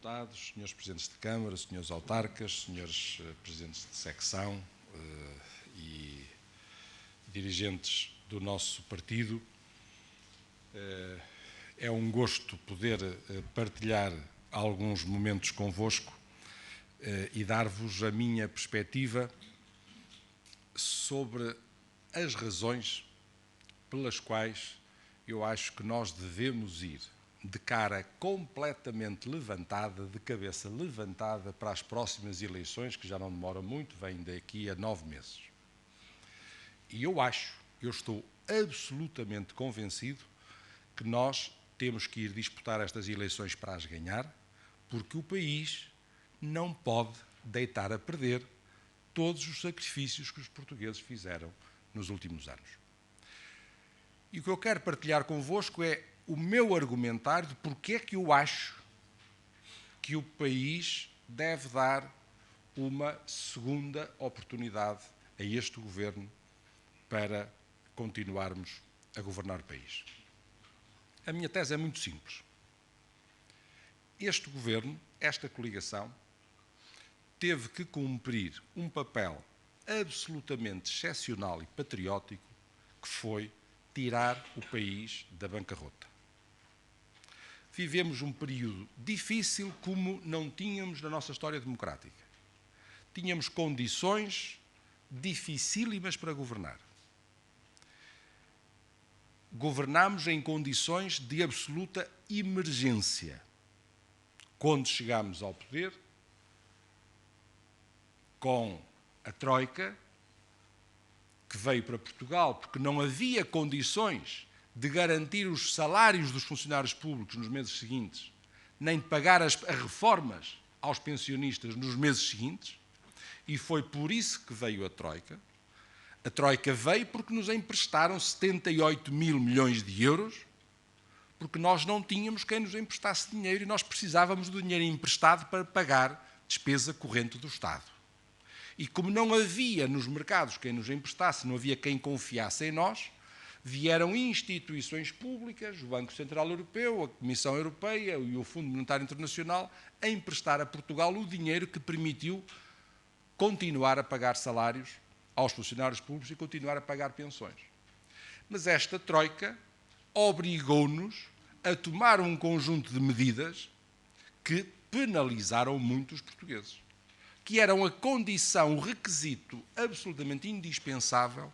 deputados, senhores presidentes de Câmara, senhores autarcas, senhores presidentes de secção e dirigentes do nosso partido, é um gosto poder partilhar alguns momentos convosco e dar-vos a minha perspectiva sobre as razões pelas quais eu acho que nós devemos ir de cara completamente levantada, de cabeça levantada para as próximas eleições, que já não demoram muito, vêm daqui a 9 meses. E eu estou absolutamente convencido que nós temos que ir disputar estas eleições para as ganhar, porque o país não pode deitar a perder todos os sacrifícios que os portugueses fizeram nos últimos anos. E o que eu quero partilhar convosco é o meu argumentário de porque é que eu acho que o país deve dar uma segunda oportunidade a este governo para continuarmos a governar o país. A minha tese é muito simples. Este governo, esta coligação, teve que cumprir um papel absolutamente excepcional e patriótico, que foi tirar o país da bancarrota. Vivemos um período difícil como não tínhamos na nossa história democrática. Tínhamos condições dificílimas para governar. Governámos em condições de absoluta emergência. Quando chegámos ao poder, com a Troika, que veio para Portugal porque não havia condições de garantir os salários dos funcionários públicos nos meses seguintes, nem de pagar as reformas aos pensionistas nos meses seguintes, e foi por isso que veio a Troika. A Troika veio porque nos emprestaram 78 mil milhões de euros, porque nós não tínhamos quem nos emprestasse dinheiro e nós precisávamos do dinheiro emprestado para pagar despesa corrente do Estado. E como não havia nos mercados quem nos emprestasse, não havia quem confiasse em nós, vieram instituições públicas, o Banco Central Europeu, a Comissão Europeia e o Fundo Monetário Internacional, a emprestar a Portugal o dinheiro que permitiu continuar a pagar salários aos funcionários públicos e continuar a pagar pensões. Mas esta Troika obrigou-nos a tomar um conjunto de medidas que penalizaram muito os portugueses, que eram a condição, o requisito absolutamente indispensável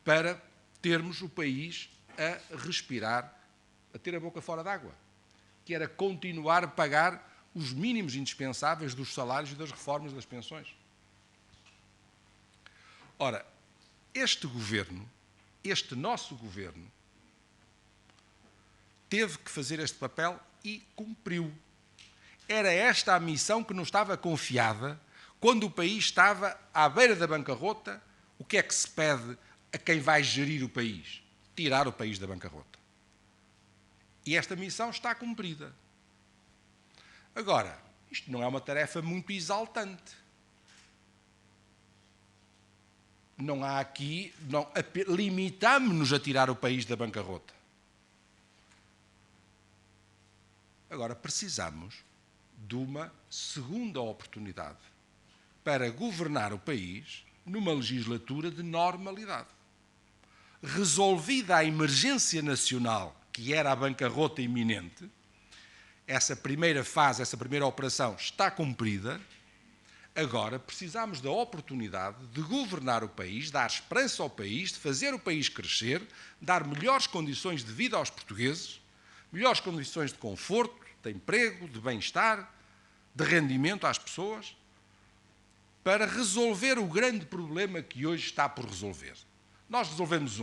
para termos o país a respirar, a ter a boca fora d'água, que era continuar a pagar os mínimos indispensáveis dos salários e das reformas das pensões. Ora, este governo, este nosso governo, teve que fazer este papel e cumpriu. Era esta a missão que nos estava confiada quando o país estava à beira da bancarrota. O que é que se pede a quem vai gerir o país? Tirar o país da bancarrota. E esta missão está cumprida. Agora, isto não é uma tarefa muito exaltante. Não há aqui... limitamos-nos a tirar o país da bancarrota. Agora, precisamos de uma segunda oportunidade para governar o país numa legislatura de normalidade. Resolvida a emergência nacional, que era a bancarrota iminente, essa primeira fase, essa primeira operação está cumprida. Agora precisamos da oportunidade de governar o país, dar esperança ao país, de fazer o país crescer, dar melhores condições de vida aos portugueses, melhores condições de conforto, de emprego, de bem-estar, de rendimento às pessoas, para resolver o grande problema que hoje está por resolver. Nós resolvemos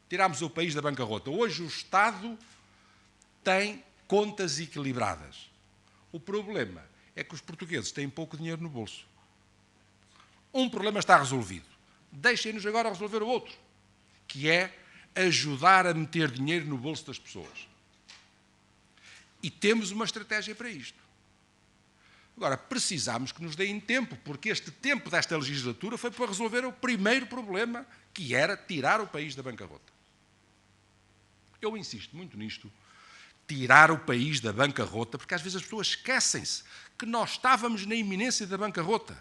tirámos o país da bancarrota. Hoje o Estado tem contas equilibradas. O problema é que os portugueses têm pouco dinheiro no bolso. Um problema está resolvido. Deixem-nos agora resolver o outro, que é ajudar a meter dinheiro no bolso das pessoas. E temos uma estratégia para isto. Agora, precisamos que nos deem tempo, porque este tempo desta legislatura foi para resolver o primeiro problema, que era tirar o país da bancarrota. Eu insisto muito nisto, tirar o país da bancarrota, porque às vezes as pessoas esquecem-se que nós estávamos na iminência da bancarrota.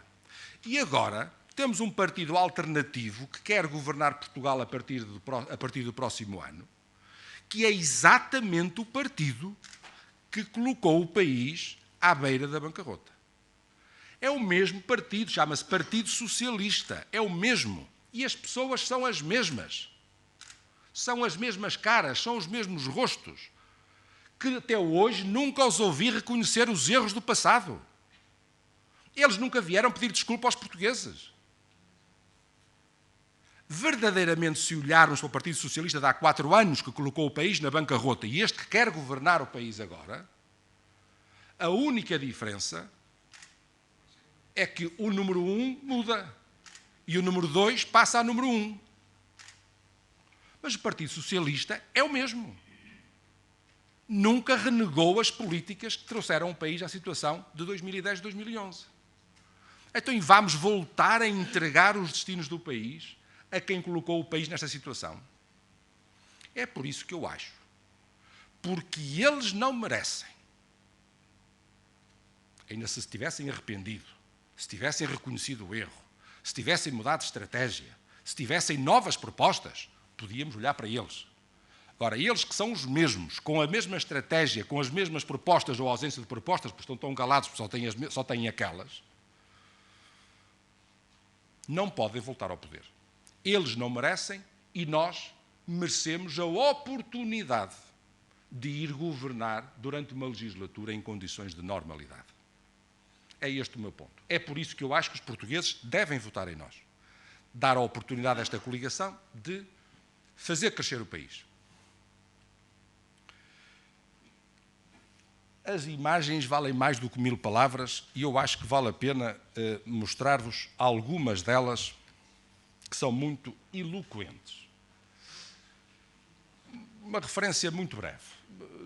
E agora temos um partido alternativo que quer governar Portugal a partir do próximo ano, que é exatamente o partido que colocou o país à beira da bancarrota. É o mesmo partido, chama-se Partido Socialista, é o mesmo. E as pessoas são as mesmas. São as mesmas caras, são os mesmos rostos, que até hoje nunca os ouvi reconhecer os erros do passado. Eles nunca vieram pedir desculpa aos portugueses. Verdadeiramente, se olharmos para o Partido Socialista de há 4 anos, que colocou o país na bancarrota, e este que quer governar o país agora, a única diferença é que o número 1 muda e o número 2 passa a número 1. Mas o Partido Socialista é o mesmo. Nunca renegou as políticas que trouxeram o país à situação de 2010 e 2011. Então, e vamos voltar a entregar os destinos do país a quem colocou o país nesta situação? É por isso que eu acho. Porque eles não merecem. Ainda se tivessem arrependido, se tivessem reconhecido o erro, se tivessem mudado de estratégia, se tivessem novas propostas, podíamos olhar para eles. Agora, eles que são os mesmos, com a mesma estratégia, com as mesmas propostas ou ausência de propostas, porque estão tão calados porque só têm aquelas, não podem voltar ao poder. Eles não merecem e nós merecemos a oportunidade de ir governar durante uma legislatura em condições de normalidade. É este o meu ponto. É por isso que eu acho que os portugueses devem votar em nós. Dar a oportunidade a esta coligação de fazer crescer o país. As imagens valem mais do que 1000 palavras e eu acho que vale a pena mostrar-vos algumas delas que são muito eloquentes. Uma referência muito breve.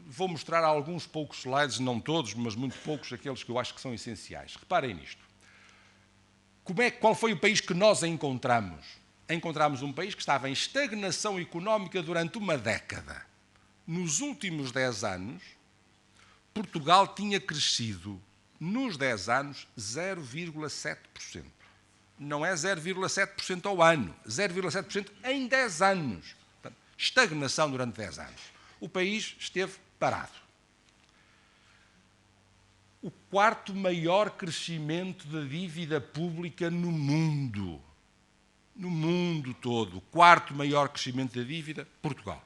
Vou mostrar alguns poucos slides, não todos, mas muito poucos, aqueles que eu acho que são essenciais. Reparem nisto. Qual foi o país que nós encontramos? Encontramos um país que estava em estagnação económica durante uma década. Nos últimos 10 anos, Portugal tinha crescido, nos 10 anos, 0,7%. Não é 0,7% ao ano, 0,7% em 10 anos. Portanto, estagnação durante 10 anos. O país esteve parado. O 4º maior crescimento da dívida pública no mundo. No mundo todo. O 4º maior crescimento da dívida, Portugal.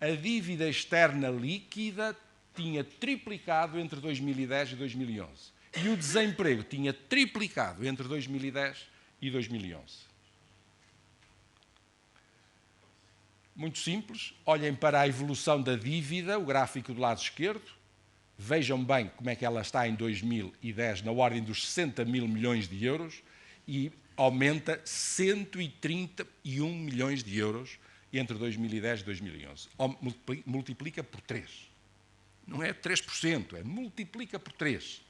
A dívida externa líquida tinha triplicado entre 2010 e 2011. E o desemprego tinha triplicado entre 2010 e 2011. Muito simples, olhem para a evolução da dívida, o gráfico do lado esquerdo, vejam bem como é que ela está em 2010, na ordem dos 60 mil milhões de euros, e aumenta 131 milhões de euros entre 2010 e 2011. Multiplica por 3. Não é 3%, é multiplica por 3.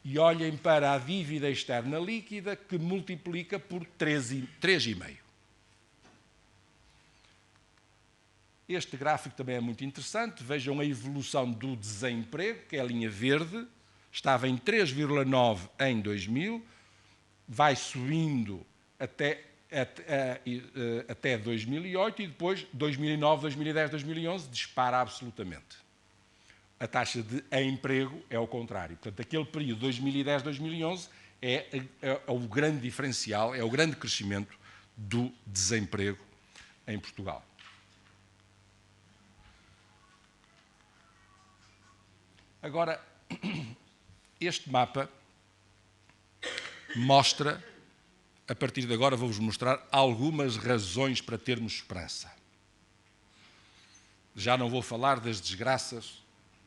E olhem para a dívida externa líquida, que multiplica por 3,5. Este gráfico também é muito interessante. Vejam a evolução do desemprego, que é a linha verde. Estava em 3,9 em 2000, vai subindo até 2008 e depois 2009, 2010, 2011 dispara absolutamente. A taxa de emprego é o contrário. Portanto, aquele período 2010, 2011 é o grande diferencial, é o grande crescimento do desemprego em Portugal. Agora, este mapa mostra, a partir de agora vou-vos mostrar algumas razões para termos esperança. Já não vou falar das desgraças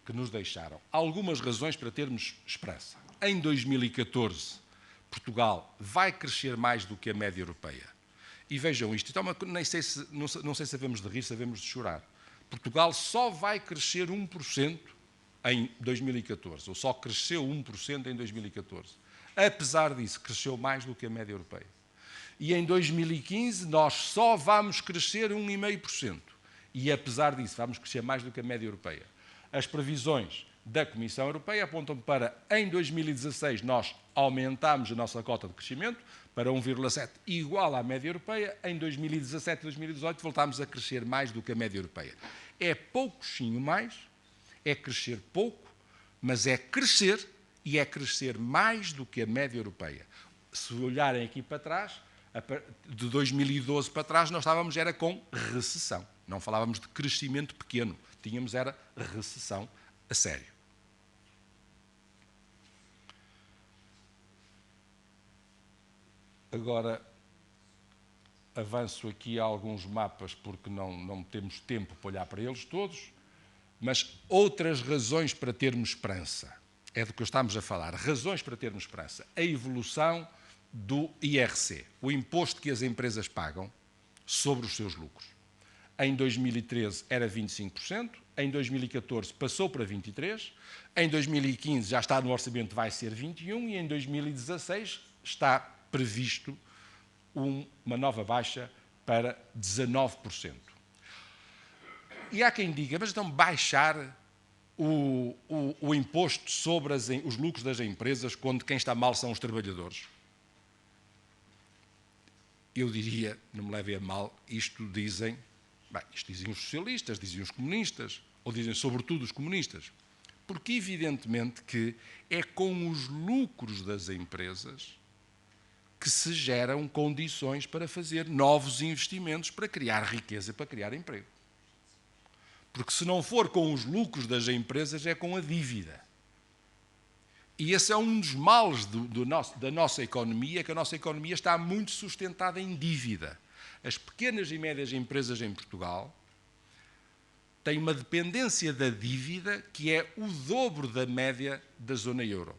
que nos deixaram. Algumas razões para termos esperança. Em 2014, Portugal vai crescer mais do que a média europeia. E vejam isto, então, não sei se havemos de rir, se havemos de chorar. Portugal só vai crescer 1% em 2014, ou só cresceu 1% em 2014. Apesar disso, cresceu mais do que a média europeia. E em 2015, nós só vamos crescer 1,5%. E, apesar disso, vamos crescer mais do que a média europeia. As previsões da Comissão Europeia apontam para, em 2016, nós aumentámos a nossa cota de crescimento para 1,7, igual à média europeia. Em 2017 e 2018 voltámos a crescer mais do que a média europeia. É pouquinho mais, é crescer pouco, mas é crescer, e é crescer mais do que a média europeia. Se olharem aqui para trás, de 2012 para trás, nós estávamos era com recessão. Não falávamos de crescimento pequeno, tínhamos era recessão a sério. Agora, avanço aqui a alguns mapas, porque não temos tempo para olhar para eles todos, mas outras razões para termos esperança. É do que estamos a falar. Razões para termos esperança. A evolução do IRC, o imposto que as empresas pagam sobre os seus lucros. Em 2013 era 25%, em 2014 passou para 23%, em 2015 já está no orçamento, vai ser 21%, e em 2016 está previsto uma nova baixa para 19%. E há quem diga, mas então baixar o imposto sobre os lucros das empresas quando quem está mal são os trabalhadores? Eu diria, não me levem a mal, isto dizem os socialistas, dizem os comunistas, ou dizem sobretudo os comunistas, porque evidentemente que é com os lucros das empresas que se geram condições para fazer novos investimentos, para criar riqueza, para criar emprego. Porque se não for com os lucros das empresas, é com a dívida. E esse é um dos males da nossa economia, que a nossa economia está muito sustentada em dívida. As pequenas e médias empresas em Portugal têm uma dependência da dívida que é o dobro da média da zona euro.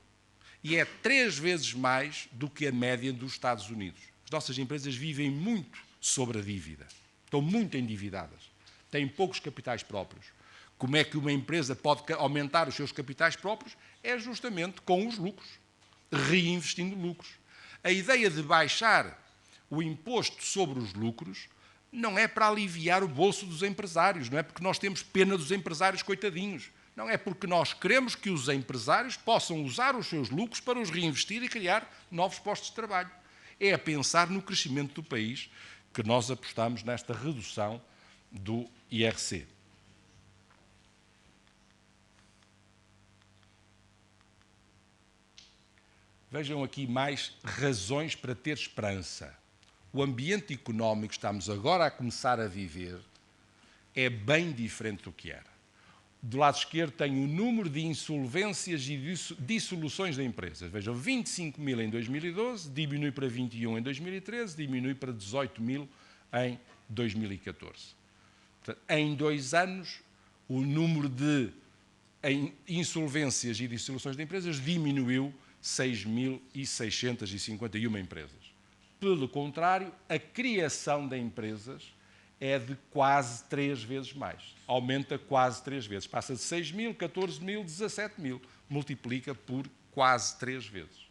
E é 3 vezes mais do que a média dos Estados Unidos. As nossas empresas vivem muito sobre a dívida. Estão muito endividadas. Têm poucos capitais próprios. Como é que uma empresa pode aumentar os seus capitais próprios? É justamente com os lucros, reinvestindo lucros. A ideia de baixar o imposto sobre os lucros não é para aliviar o bolso dos empresários, não é porque nós temos pena dos empresários coitadinhos. Não é porque nós queremos que os empresários possam usar os seus lucros para os reinvestir e criar novos postos de trabalho. É a pensar no crescimento do país que nós apostamos nesta redução do IRC. Vejam aqui mais razões para ter esperança. O ambiente económico que estamos agora a começar a viver é bem diferente do que era. Do lado esquerdo tem o número de insolvências e dissoluções de empresas. Vejam, 25 mil em 2012, diminui para 21 em 2013, diminui para 18 mil em 2014. Portanto, em 2 anos, o número de insolvências e dissoluções de empresas diminuiu 6.651 empresas. Pelo contrário, a criação de empresas é de quase 3 vezes mais. Aumenta quase 3 vezes. Passa de 6 mil, 14 mil, 17 mil. Multiplica por quase 3 vezes.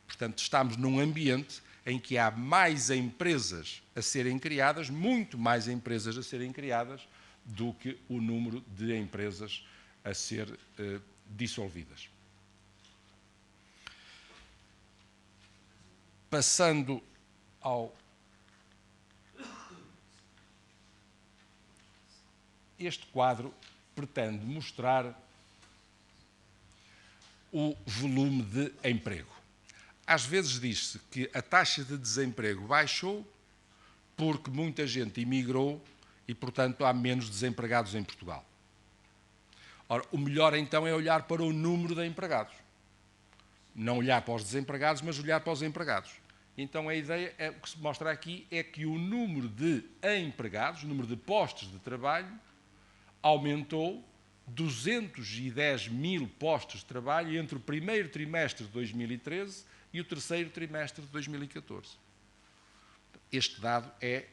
Portanto, estamos num ambiente em que há mais empresas a serem criadas, muito mais empresas a serem criadas, do que o número de empresas a ser dissolvidas. Passando ao... Este quadro pretende mostrar o volume de emprego. Às vezes diz-se que a taxa de desemprego baixou porque muita gente emigrou e, portanto, há menos desempregados em Portugal. Ora, o melhor então é olhar para o número de empregados. Não olhar para os desempregados, mas olhar para os empregados. Então a ideia, o que se mostra aqui, é que o número de empregados, o número de postos de trabalho, aumentou 210 mil postos de trabalho entre o primeiro trimestre de 2013 e o terceiro trimestre de 2014. Este dado é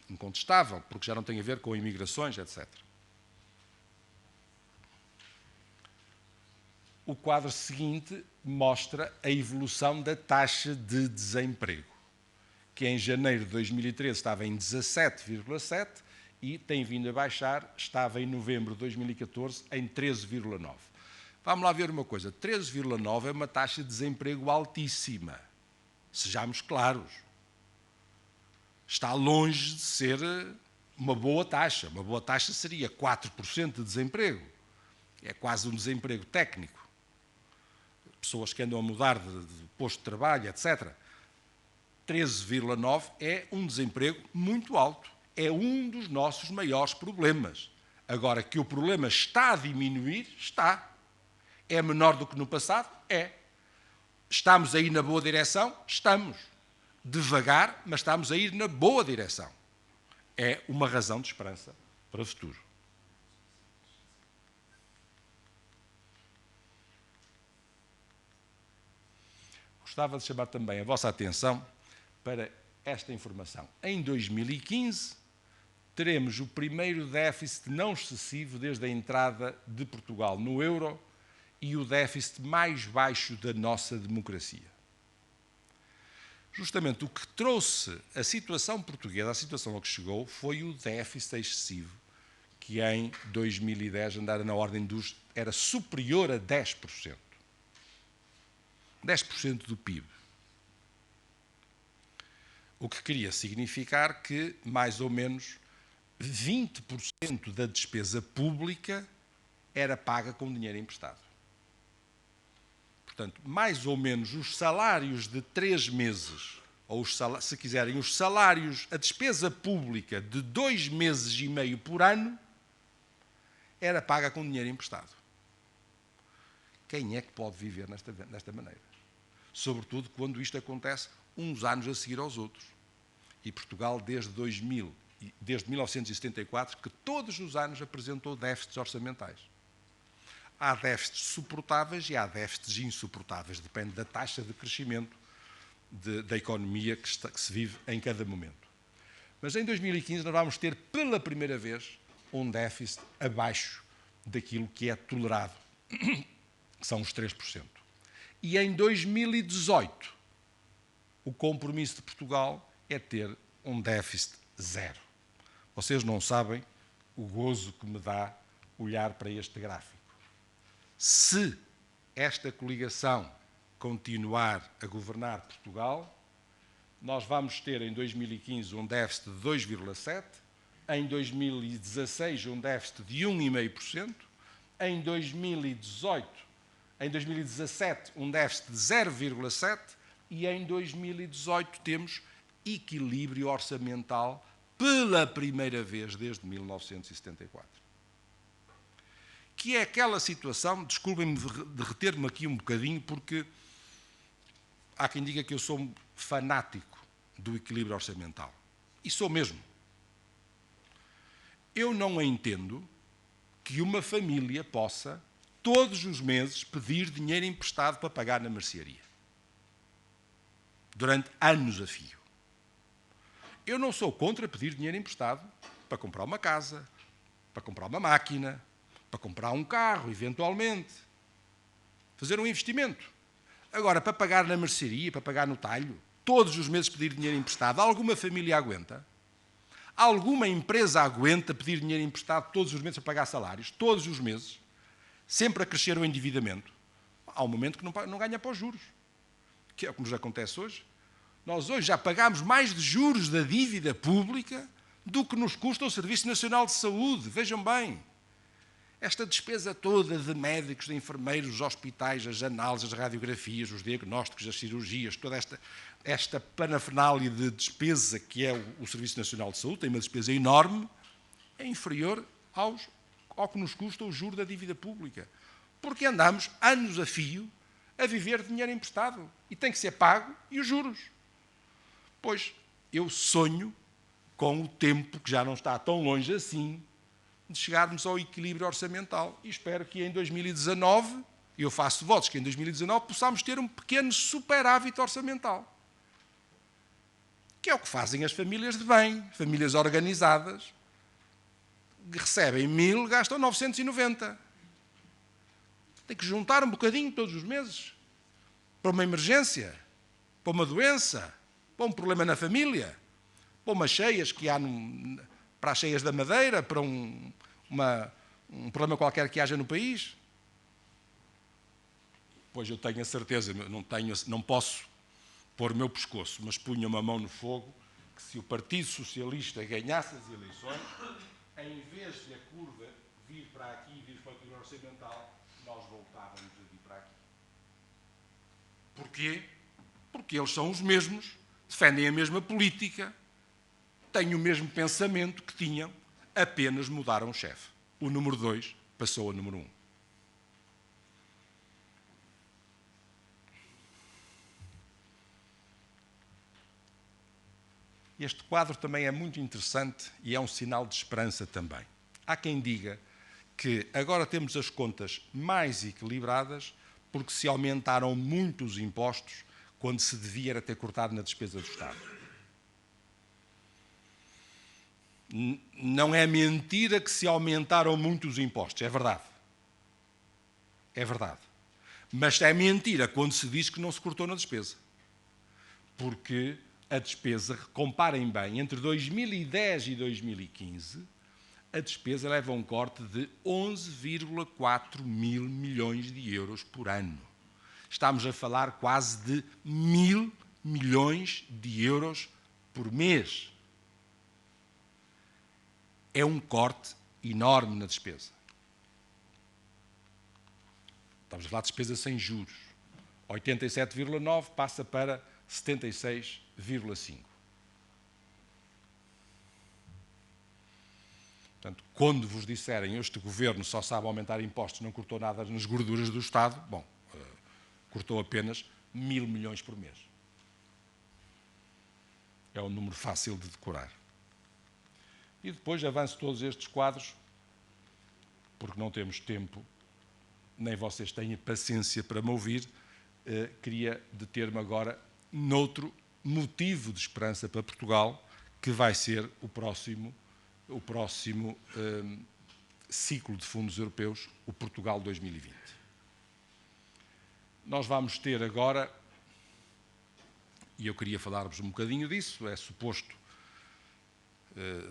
incontestável, porque já não tem a ver com imigrações, etc. O quadro seguinte mostra a evolução da taxa de desemprego, que em janeiro de 2013 estava em 17,7% e tem vindo a baixar, estava em novembro de 2014 em 13,9. Vamos lá ver uma coisa, 13,9 é uma taxa de desemprego altíssima, sejamos claros. Está longe de ser uma boa taxa seria 4% de desemprego, é quase um desemprego técnico. Pessoas que andam a mudar de posto de trabalho, etc. 13,9 é um desemprego muito alto. É um dos nossos maiores problemas. Agora, que o problema está a diminuir, está. É menor do que no passado? É. Estamos a ir na boa direção? Estamos. Devagar, mas estamos a ir na boa direção. É uma razão de esperança para o futuro. Gostava de chamar também a vossa atenção para esta informação. Em 2015, teremos o primeiro déficit não excessivo desde a entrada de Portugal no euro e o déficit mais baixo da nossa democracia. Justamente o que trouxe a situação portuguesa, a situação a que chegou, foi o déficit excessivo, que em 2010 andara na ordem era superior a 10%. 10% do PIB. O que queria significar que, mais ou menos, 20% da despesa pública era paga com dinheiro emprestado. Portanto, mais ou menos os salários de 3 meses, ou se quiserem, os salários, a despesa pública de 2 meses e meio por ano, era paga com dinheiro emprestado. Quem é que pode viver desta maneira? Sobretudo quando isto acontece uns anos a seguir aos outros. E Portugal, desde 1974, que todos os anos apresentou déficits orçamentais. Há déficits suportáveis e há déficits insuportáveis, depende da taxa de crescimento da economia que se vive em cada momento. Mas em 2015 nós vamos ter, pela primeira vez, um déficit abaixo daquilo que é tolerado, que são os 3%. E em 2018, o compromisso de Portugal é ter um déficit zero. Vocês não sabem o gozo que me dá olhar para este gráfico. Se esta coligação continuar a governar Portugal, nós vamos ter em 2015 um déficit de 2,7%, em 2016 um déficit de 1,5%, em 2017 um déficit de 0,7% e em 2018 temos equilíbrio orçamental pela primeira vez desde 1974. Que é aquela situação, desculpem-me de reter-me aqui um bocadinho, porque há quem diga que eu sou um fanático do equilíbrio orçamental. E sou mesmo. Eu não entendo que uma família possa, todos os meses, pedir dinheiro emprestado para pagar na mercearia. Durante anos a fio. Eu não sou contra pedir dinheiro emprestado para comprar uma casa, para comprar uma máquina, para comprar um carro, eventualmente. Fazer um investimento. Agora, para pagar na mercearia, para pagar no talho, todos os meses pedir dinheiro emprestado, alguma família aguenta? Alguma empresa aguenta pedir dinheiro emprestado todos os meses para pagar salários? Todos os meses? Sempre a crescer o endividamento? Há um momento que não ganha para os juros. Que é o que nos acontece hoje. Nós hoje já pagamos mais de juros da dívida pública do que nos custa o Serviço Nacional de Saúde. Vejam bem. Esta despesa toda de médicos, de enfermeiros, os hospitais, as análises, as radiografias, os diagnósticos, as cirurgias, toda esta parafernália de despesa que é o Serviço Nacional de Saúde, tem uma despesa enorme, é inferior ao que nos custa o juro da dívida pública. Porque andamos anos a fio a viver de dinheiro emprestado e tem que ser pago e os juros. Pois, eu sonho com o tempo, que já não está tão longe assim, de chegarmos ao equilíbrio orçamental. E espero que em 2019, eu faço votos que em 2019 possamos ter um pequeno superávit orçamental. Que é o que fazem as famílias de bem, famílias organizadas, que recebem 1.000, gastam 990. Tem que juntar um bocadinho todos os meses para uma emergência, para uma doença, para um problema na família, para umas cheias que há para as cheias da Madeira, para um problema qualquer que haja no país? Pois eu tenho a certeza, não posso pôr o meu pescoço, mas punha uma mão no fogo, que se o Partido Socialista ganhasse as eleições, em vez de a curva vir para aqui e vir para o equilíbrio orçamental, nós voltávamos a vir para aqui. Porquê? Porque eles são os mesmos, defendem a mesma política, têm o mesmo pensamento que tinham, apenas mudaram o chefe. O número 2 passou a número 1. Este quadro também é muito interessante e é um sinal de esperança também. Há quem diga que agora temos as contas mais equilibradas porque se aumentaram muito os impostos quando se devia ter cortado na despesa do Estado. Não é mentira que se aumentaram muito os impostos, é verdade. É verdade. Mas é mentira quando se diz que não se cortou na despesa. Porque a despesa, comparem bem, entre 2010 e 2015, a despesa leva a um corte de 11,4 mil milhões de euros por ano. Estamos a falar quase de 1.000 milhões de euros por mês. É um corte enorme na despesa. Estamos a falar de despesa sem juros. 87,9 passa para 76,5. Portanto, quando vos disserem este governo só sabe aumentar impostos, não cortou nada nas gorduras do Estado, bom, cortou apenas 1.000 milhões por mês. É um número fácil de decorar. E depois avanço todos estes quadros, porque não temos tempo, nem vocês têm paciência para me ouvir, queria deter-me agora noutro motivo de esperança para Portugal, que vai ser o próximo ciclo de fundos europeus, o Portugal 2020. Nós vamos ter agora, e eu queria falar-vos um bocadinho disso, é suposto,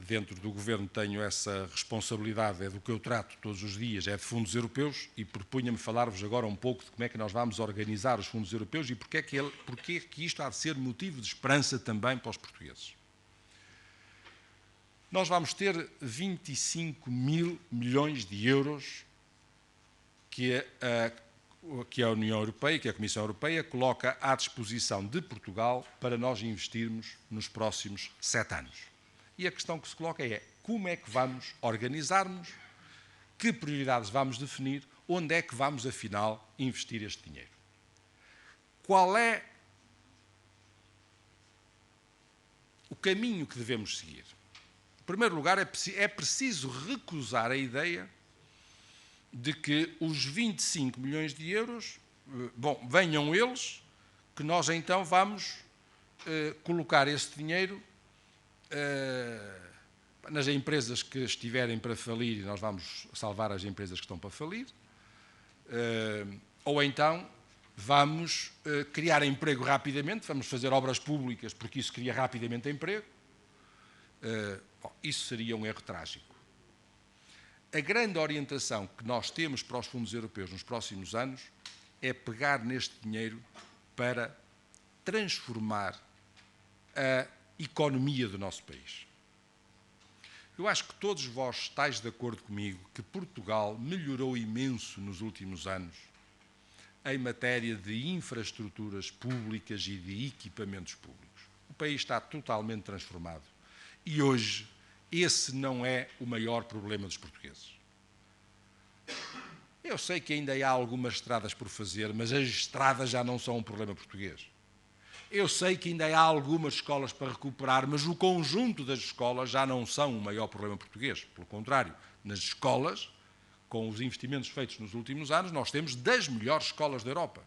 dentro do Governo tenho essa responsabilidade, é do que eu trato todos os dias, é de fundos europeus, e propunha-me falar-vos agora um pouco de como é que nós vamos organizar os fundos europeus e porque é que isto há de ser motivo de esperança também para os portugueses. Nós vamos ter 25 mil milhões de euros que a União Europeia, que a Comissão Europeia coloca à disposição de Portugal para nós investirmos nos próximos 7 anos. E a questão que se coloca é como é que vamos organizar-nos, que prioridades vamos definir, onde é que vamos, afinal, investir este dinheiro. Qual é o caminho que devemos seguir? Em primeiro lugar, é preciso recusar a ideia de que os 25 milhões de euros, bom, venham eles, que nós então vamos colocar esse dinheiro nas empresas que estiverem para falir e nós vamos salvar as empresas que estão para falir, ou então vamos criar emprego rapidamente, vamos fazer obras públicas porque isso cria rapidamente emprego. Bom, isso seria um erro trágico. A grande orientação que nós temos para os fundos europeus nos próximos anos é pegar neste dinheiro para transformar a economia do nosso país. Eu acho que todos vós estáis de acordo comigo que Portugal melhorou imenso nos últimos anos em matéria de infraestruturas públicas e de equipamentos públicos. O país está totalmente transformado e hoje esse não é o maior problema dos portugueses. Eu sei que ainda há algumas estradas por fazer, mas as estradas já não são um problema português. Eu sei que ainda há algumas escolas para recuperar, mas o conjunto das escolas já não são o maior problema português. Pelo contrário, nas escolas, com os investimentos feitos nos últimos anos, nós temos das melhores escolas da Europa.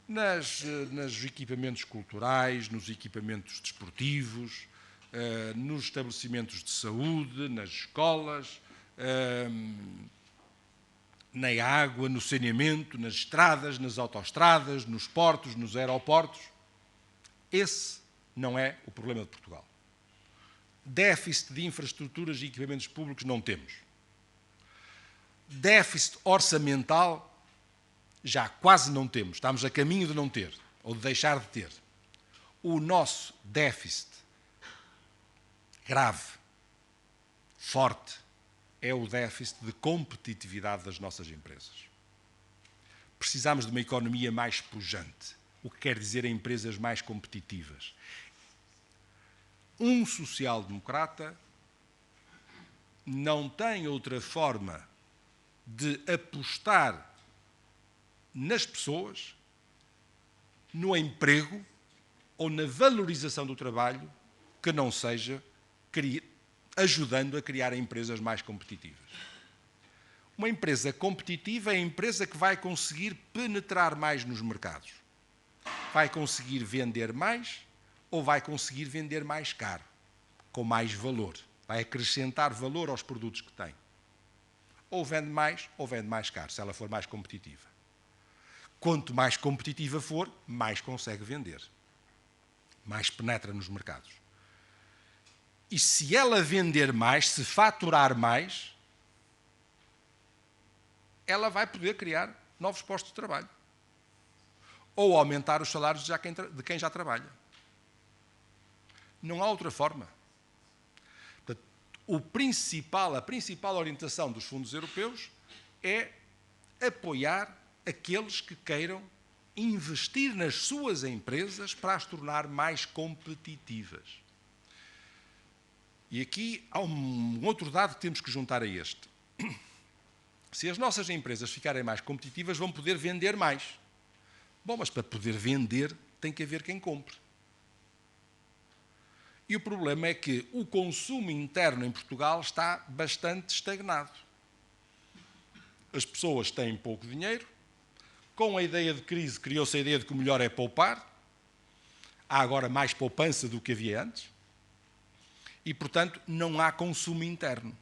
Nos equipamentos culturais, nos equipamentos desportivos, nos estabelecimentos de saúde, nas escolas, na água, no saneamento, nas estradas, nas autoestradas, nos portos, nos aeroportos. Esse não é o problema de Portugal. Déficit de infraestruturas e equipamentos públicos não temos. Déficit orçamental já quase não temos. Estamos a caminho de não ter, ou de deixar de ter. O nosso déficit grave, forte, é o déficit de competitividade das nossas empresas. Precisamos de uma economia mais pujante, o que quer dizer empresas mais competitivas. Um social-democrata não tem outra forma de apostar nas pessoas, no emprego ou na valorização do trabalho que não seja ajudando a criar empresas mais competitivas. Uma empresa competitiva é a empresa que vai conseguir penetrar mais nos mercados. Vai conseguir vender mais ou vai conseguir vender mais caro, com mais valor. Vai acrescentar valor aos produtos que tem. Ou vende mais caro, se ela for mais competitiva. Quanto mais competitiva for, mais consegue vender. Mais penetra nos mercados. E se ela vender mais, se faturar mais, ela vai poder criar novos postos de trabalho. Ou aumentar os salários de quem já trabalha. Não há outra forma. Portanto, a principal orientação dos fundos europeus é apoiar aqueles que queiram investir nas suas empresas para as tornar mais competitivas. E aqui há um outro dado que temos que juntar a este. Se as nossas empresas ficarem mais competitivas, vão poder vender mais. Bom, mas para poder vender tem que haver quem compre. E o problema é que o consumo interno em Portugal está bastante estagnado. As pessoas têm pouco dinheiro. Com a ideia de crise, criou-se a ideia de que o melhor é poupar. Há agora mais poupança do que havia antes. E, portanto, não há consumo interno.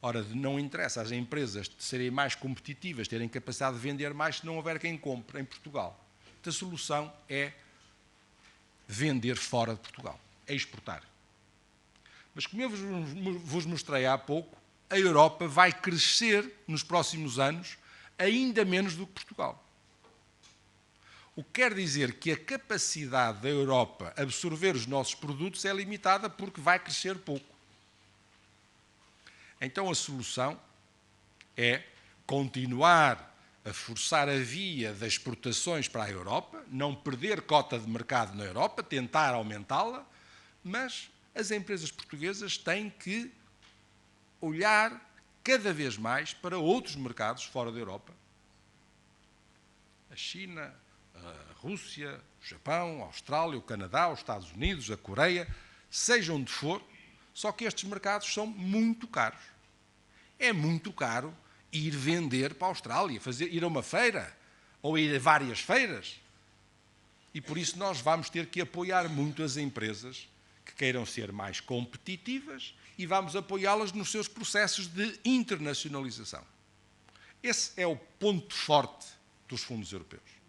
Ora, não interessa às empresas serem mais competitivas, terem capacidade de vender mais, se não houver quem compre em Portugal. A solução é vender fora de Portugal, é exportar. Mas, como eu vos mostrei há pouco, a Europa vai crescer nos próximos anos ainda menos do que Portugal. O que quer dizer que a capacidade da Europa absorver os nossos produtos é limitada porque vai crescer pouco. Então a solução é continuar a forçar a via das exportações para a Europa, não perder cota de mercado na Europa, tentar aumentá-la, mas as empresas portuguesas têm que olhar cada vez mais para outros mercados fora da Europa. A China, a Rússia, o Japão, a Austrália, o Canadá, os Estados Unidos, a Coreia, seja onde for, só que estes mercados são muito caros. É muito caro ir vender para a Austrália, ir a uma feira, ou ir a várias feiras. E por isso nós vamos ter que apoiar muito as empresas que queiram ser mais competitivas e vamos apoiá-las nos seus processos de internacionalização. Esse é o ponto forte dos fundos europeus.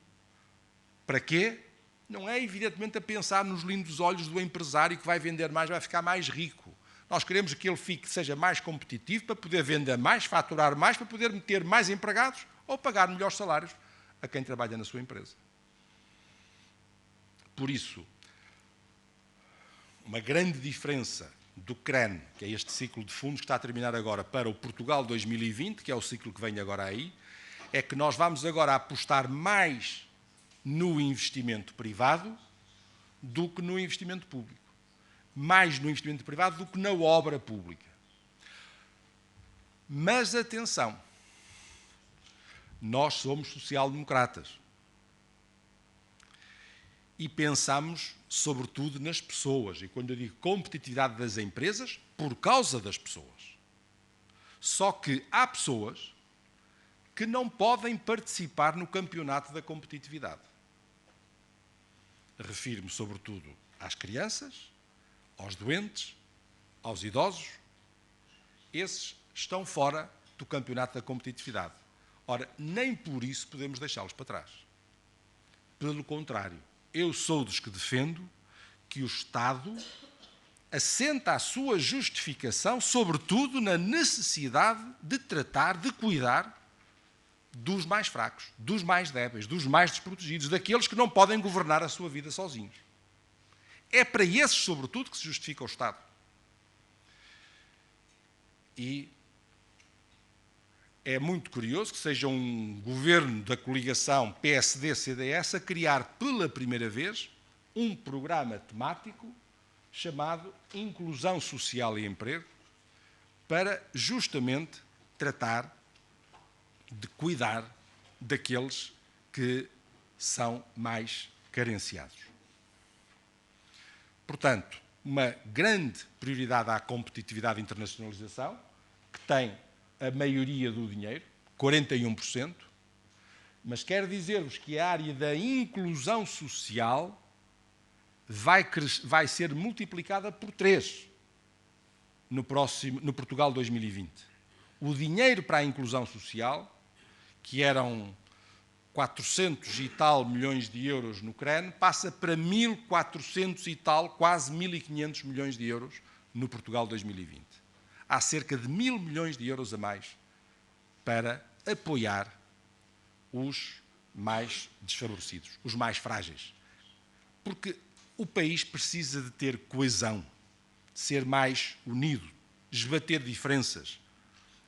Para quê? Não é evidentemente a pensar nos lindos olhos do empresário que vai vender mais, vai ficar mais rico. Nós queremos que ele seja mais competitivo para poder vender mais, faturar mais, para poder meter mais empregados ou pagar melhores salários a quem trabalha na sua empresa. Por isso, uma grande diferença do CREN, que é este ciclo de fundos que está a terminar agora, para o Portugal 2020, que é o ciclo que vem agora aí, é que nós vamos agora apostar mais no investimento privado do que no investimento público. Mais no investimento privado do que na obra pública. Mas atenção, nós somos social-democratas e pensamos sobretudo nas pessoas. E quando eu digo competitividade das empresas, por causa das pessoas. Só que há pessoas que não podem participar no campeonato da competitividade. Refiro-me sobretudo às crianças, aos doentes, aos idosos. Esses estão fora do campeonato da competitividade. Ora, nem por isso podemos deixá-los para trás. Pelo contrário, eu sou dos que defendo que o Estado assenta a sua justificação, sobretudo, na necessidade de tratar, de cuidar dos mais fracos, dos mais débeis, dos mais desprotegidos, daqueles que não podem governar a sua vida sozinhos. É para esses, sobretudo, que se justifica o Estado. E é muito curioso que seja um governo da coligação PSD-CDS a criar pela primeira vez um programa temático chamado Inclusão Social e Emprego, para justamente tratar de cuidar daqueles que são mais carenciados. Portanto, uma grande prioridade à competitividade e internacionalização, que tem a maioria do dinheiro, 41%, mas quero dizer-vos que a área da inclusão social vai ser multiplicada por 3 no Portugal 2020. O dinheiro para a inclusão social, que eram 400 e tal milhões de euros no CREN, passa para 1.400 e tal, quase 1.500 milhões de euros no Portugal 2020. Há cerca de 1.000 milhões de euros a mais para apoiar os mais desfavorecidos, os mais frágeis. Porque o país precisa de ter coesão, de ser mais unido, esbater diferenças.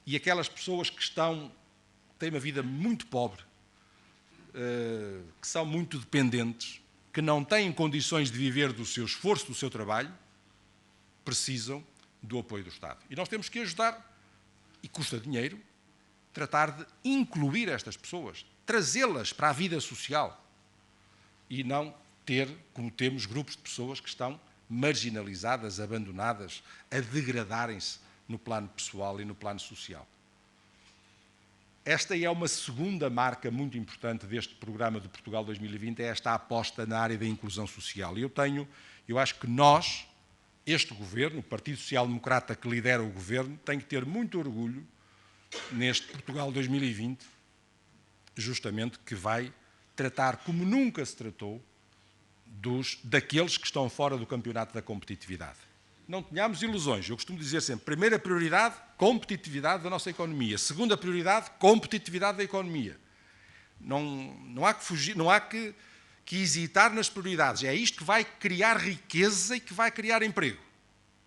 E aquelas pessoas que têm uma vida muito pobre, que são muito dependentes, que não têm condições de viver do seu esforço, do seu trabalho, precisam do apoio do Estado. E nós temos que ajudar, e custa dinheiro, tratar de incluir estas pessoas, trazê-las para a vida social e não ter, como temos, grupos de pessoas que estão marginalizadas, abandonadas, a degradarem-se no plano pessoal e no plano social. Esta é uma segunda marca muito importante deste programa de Portugal 2020, é esta aposta na área da inclusão social. E eu acho que nós, este governo, o Partido Social Democrata que lidera o governo, tem que ter muito orgulho neste Portugal 2020, justamente que vai tratar como nunca se tratou daqueles que estão fora do campeonato da competitividade. Não tenhamos ilusões. Eu costumo dizer sempre, primeira prioridade, competitividade da nossa economia. Segunda prioridade, competitividade da economia. Não há que fugir, não há que hesitar nas prioridades. É isto que vai criar riqueza e que vai criar emprego,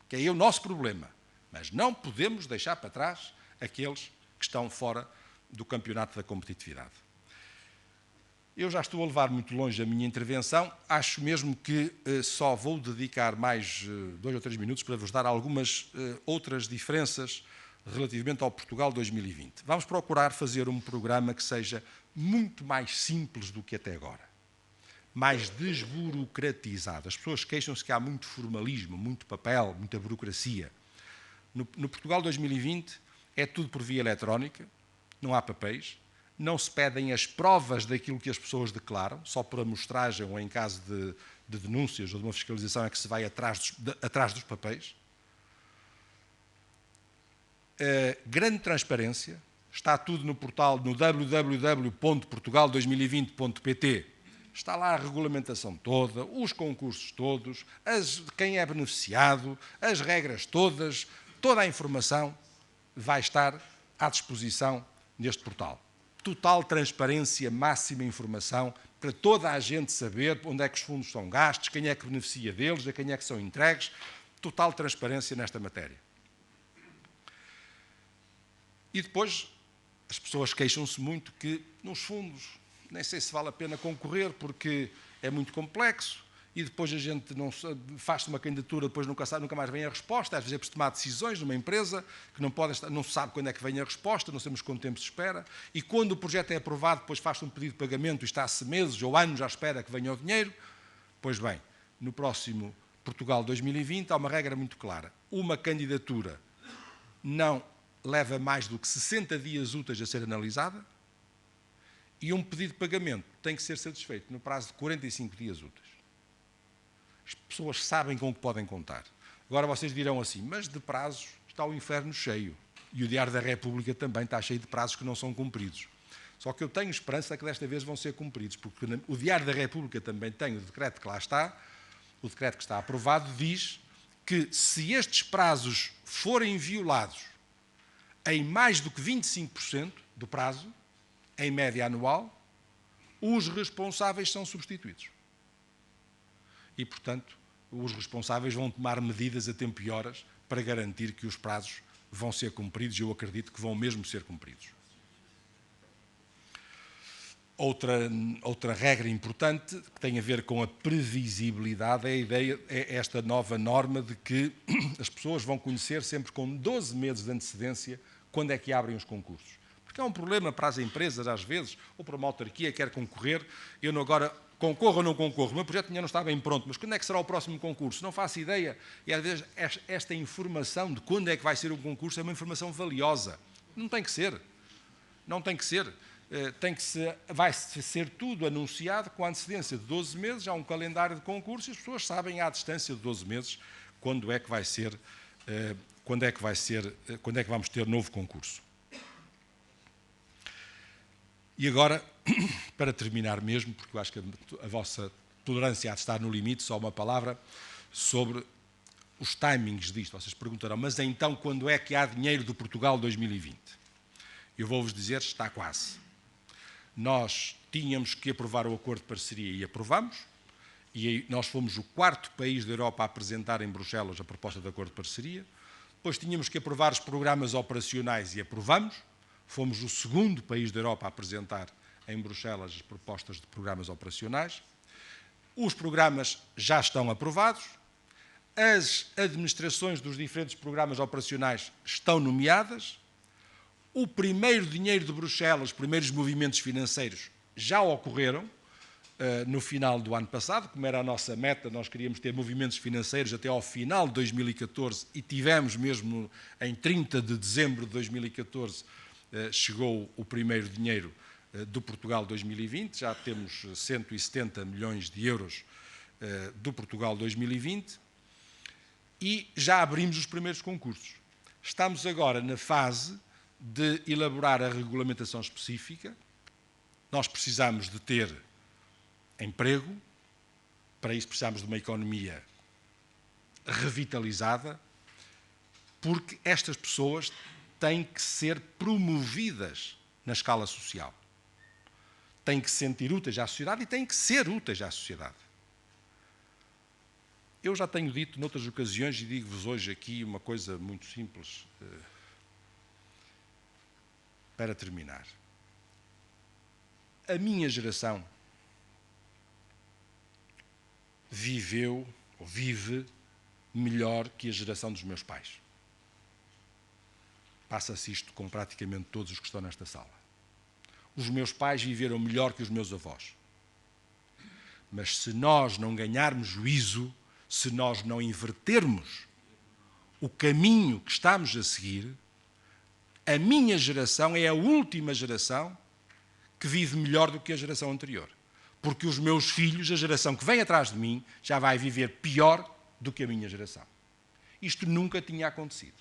que é o nosso problema. Mas não podemos deixar para trás aqueles que estão fora do campeonato da competitividade. Eu já estou a levar muito longe a minha intervenção, acho mesmo que só vou dedicar mais 2 ou 3 minutos para vos dar algumas outras diferenças relativamente ao Portugal 2020. Vamos procurar fazer um programa que seja muito mais simples do que até agora, mais desburocratizado. As pessoas queixam-se que há muito formalismo, muito papel, muita burocracia. No Portugal 2020 é tudo por via eletrónica, não há papéis, não se pedem as provas daquilo que as pessoas declaram, só por amostragem ou em caso de denúncias ou de uma fiscalização é que se vai atrás dos papéis. Grande transparência, está tudo no portal, no www.portugal2020.pt, está lá a regulamentação toda, os concursos todos, quem é beneficiado, as regras todas, toda a informação vai estar à disposição neste portal. Total transparência, máxima informação, para toda a gente saber onde é que os fundos são gastos, quem é que beneficia deles, a quem é que são entregues. Total transparência nesta matéria. E depois, as pessoas queixam-se muito que, nos fundos, nem sei se vale a pena concorrer, porque é muito complexo, e depois a gente faz uma candidatura, depois nunca mais vem a resposta, às vezes é preciso tomar decisões numa empresa, que não se sabe quando é que vem a resposta, não sabemos quanto tempo se espera, e quando o projeto é aprovado, depois faz-se um pedido de pagamento e está-se meses ou anos à espera que venha o dinheiro. Pois bem, no próximo Portugal 2020 há uma regra muito clara. Uma candidatura não leva mais do que 60 dias úteis a ser analisada e um pedido de pagamento tem que ser satisfeito no prazo de 45 dias úteis. As pessoas sabem com o que podem contar. Agora vocês dirão assim, mas de prazos está o inferno cheio. E o Diário da República também está cheio de prazos que não são cumpridos. Só que eu tenho esperança que desta vez vão ser cumpridos, porque o Diário da República também tem o decreto que lá está, o decreto que está aprovado diz que, se estes prazos forem violados em mais do que 25% do prazo, em média anual, os responsáveis são substituídos. E, portanto, os responsáveis vão tomar medidas a tempo e horas para garantir que os prazos vão ser cumpridos, e eu acredito que vão mesmo ser cumpridos. Outra regra importante que tem a ver com a previsibilidade é esta nova norma de que as pessoas vão conhecer sempre com 12 meses de antecedência quando é que abrem os concursos. Porque é um problema para as empresas, às vezes, ou para uma autarquia que quer concorrer. Eu não agora concorro ou não concorro, o meu projeto ainda não está bem pronto, mas quando é que será o próximo concurso? Não faço ideia. E às vezes esta informação de quando é que vai ser o concurso é uma informação valiosa. Não tem que ser. Não tem que ser. Vai ser tudo anunciado com a antecedência de 12 meses, há um calendário de concurso e as pessoas sabem à distância de 12 meses quando é que vamos ter novo concurso. E agora, para terminar mesmo, porque eu acho que a vossa tolerância há de estar no limite, só uma palavra sobre os timings disto. Vocês perguntarão, mas então quando é que há dinheiro do Portugal 2020? Eu vou-vos dizer, está quase. Nós tínhamos que aprovar o acordo de parceria e aprovamos, e nós fomos o 4º país da Europa a apresentar em Bruxelas a proposta de acordo de parceria. Depois tínhamos que aprovar os programas operacionais e aprovamos. Fomos o 2º país da Europa a apresentar em Bruxelas as propostas de programas operacionais. Os programas já estão aprovados. As administrações dos diferentes programas operacionais estão nomeadas. O primeiro dinheiro de Bruxelas, os primeiros movimentos financeiros já ocorreram no final do ano passado, como era a nossa meta, nós queríamos ter movimentos financeiros até ao final de 2014 e tivemos mesmo em 30 de dezembro de 2014, chegou o primeiro dinheiro do Portugal 2020, já temos 170 milhões de euros do Portugal 2020 e já abrimos os primeiros concursos. Estamos agora na fase de elaborar a regulamentação específica. Nós precisamos de ter emprego, para isso precisamos de uma economia revitalizada, porque estas pessoas têm que ser promovidas na escala social. Têm que se sentir úteis à sociedade e têm que ser úteis à sociedade. Eu já tenho dito noutras ocasiões e digo-vos hoje aqui uma coisa muito simples, para terminar. A minha geração viveu ou vive melhor que a geração dos meus pais. Passa-se isto com praticamente todos os que estão nesta sala. Os meus pais viveram melhor que os meus avós. Mas se nós não ganharmos juízo, se nós não invertermos o caminho que estamos a seguir, a minha geração é a última geração que vive melhor do que a geração anterior. Porque os meus filhos, a geração que vem atrás de mim, já vai viver pior do que a minha geração. Isto nunca tinha acontecido.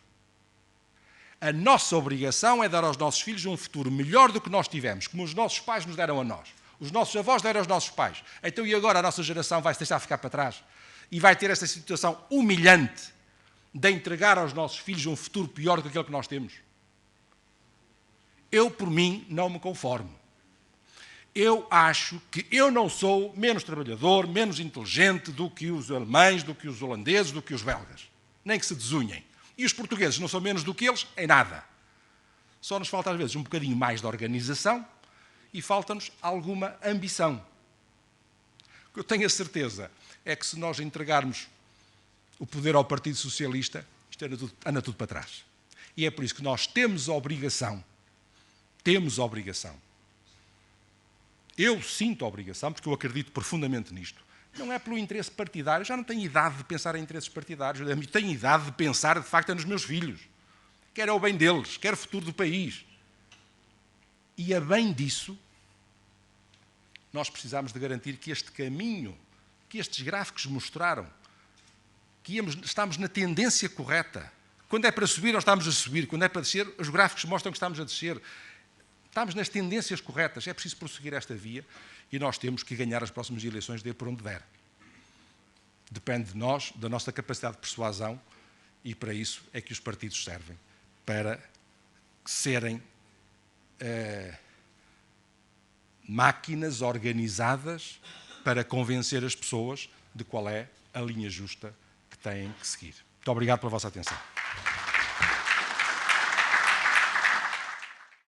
A nossa obrigação é dar aos nossos filhos um futuro melhor do que nós tivemos, como os nossos pais nos deram a nós. Os nossos avós deram aos nossos pais. Então, e agora a nossa geração vai se deixar ficar para trás? E vai ter esta situação humilhante de entregar aos nossos filhos um futuro pior do que aquele que nós temos? Eu, por mim, não me conformo. Eu acho que eu não sou menos trabalhador, menos inteligente do que os alemães, do que os holandeses, do que os belgas. Nem que se desunhem. E os portugueses não são menos do que eles em nada. Só nos falta, às vezes, um bocadinho mais de organização e falta-nos alguma ambição. O que eu tenho a certeza é que se nós entregarmos o poder ao Partido Socialista, isto anda tudo para trás. E é por isso que nós temos a obrigação, eu sinto a obrigação, porque eu acredito profundamente nisto, não é pelo interesse partidário, eu já não tenho idade de pensar em interesses partidários, eu tenho idade de pensar, de facto, nos meus filhos. Quero é o bem deles, quero o futuro do país. E a bem disso, nós precisamos de garantir que este caminho, que estes gráficos mostraram, que estamos na tendência correta. Quando é para subir, nós estamos a subir. Quando é para descer, os gráficos mostram que estamos a descer. Estamos nas tendências corretas. É preciso prosseguir esta via e nós temos que ganhar as próximas eleições de por onde der. Depende de nós, da nossa capacidade de persuasão, e para isso é que os partidos servem, para serem máquinas organizadas para convencer as pessoas de qual é a linha justa que têm que seguir. Muito obrigado pela vossa atenção.